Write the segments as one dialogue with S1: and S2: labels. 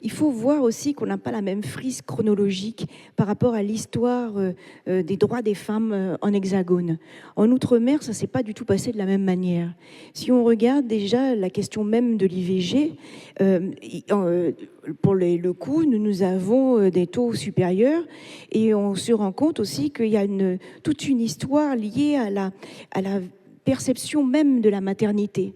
S1: Il faut voir aussi qu'on n'a pas la même frise chronologique par rapport à l'histoire des droits des femmes en Hexagone. En Outre-mer, ça ne s'est pas du tout passé de la même manière. Si on regarde déjà la question même de l'IVG, pour le coup, nous avons des taux supérieurs et on se rend compte aussi qu'il y a toute une histoire liée à la perception même de la maternité.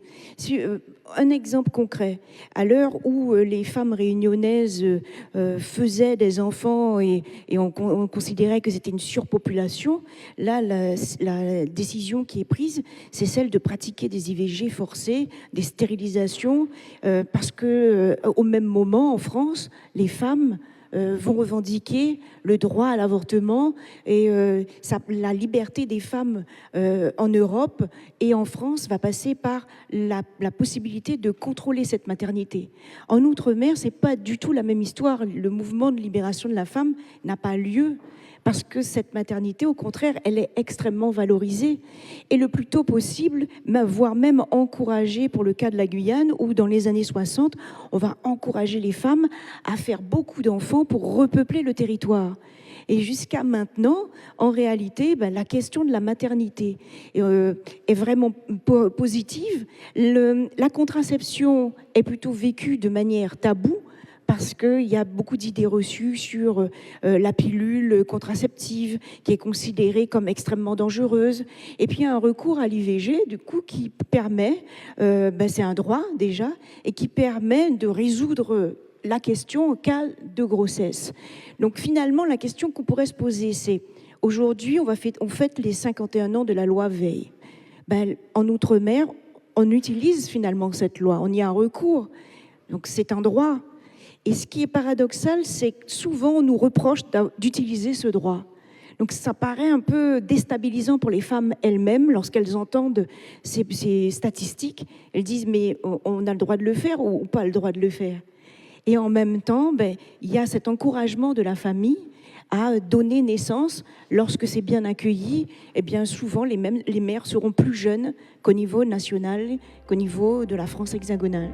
S1: Un exemple concret, à l'heure où les femmes réunionnaises faisaient des enfants et on considérait que c'était une surpopulation, là, la décision qui est prise, c'est celle de pratiquer des IVG forcées, des stérilisations, parce que au même moment, en France, les femmes vont revendiquer le droit à l'avortement et la liberté des femmes en Europe et en France va passer par la possibilité de contrôler cette maternité. En Outre-mer, ce n'est pas du tout la même histoire. Le mouvement de libération de la femme n'a pas lieu parce que cette maternité, au contraire, elle est extrêmement valorisée et le plus tôt possible, voire même encouragée pour le cas de la Guyane, où dans les années 60, on va encourager les femmes à faire beaucoup d'enfants pour repeupler le territoire. Et jusqu'à maintenant, en réalité, la question de la maternité est vraiment positive. La contraception est plutôt vécue de manière taboue, parce qu'il y a beaucoup d'idées reçues sur la pilule contraceptive qui est considérée comme extrêmement dangereuse. Et puis il y a un recours à l'IVG, du coup, qui permet, c'est un droit déjà, et qui permet de résoudre la question en cas de grossesse. Donc finalement, la question qu'on pourrait se poser, c'est aujourd'hui, on fête les 51 ans de la loi Veil. En Outre-mer, on utilise finalement cette loi, on y a un recours. Donc c'est un droit. Et ce qui est paradoxal, c'est que souvent on nous reproche d'utiliser ce droit. Donc ça paraît un peu déstabilisant pour les femmes elles-mêmes lorsqu'elles entendent ces statistiques. Elles disent mais on a le droit de le faire ou pas le droit de le faire. Et en même temps, il y a cet encouragement de la famille à donner naissance. Lorsque c'est bien accueilli, et bien souvent les mères seront plus jeunes qu'au niveau national, qu'au niveau de la France hexagonale.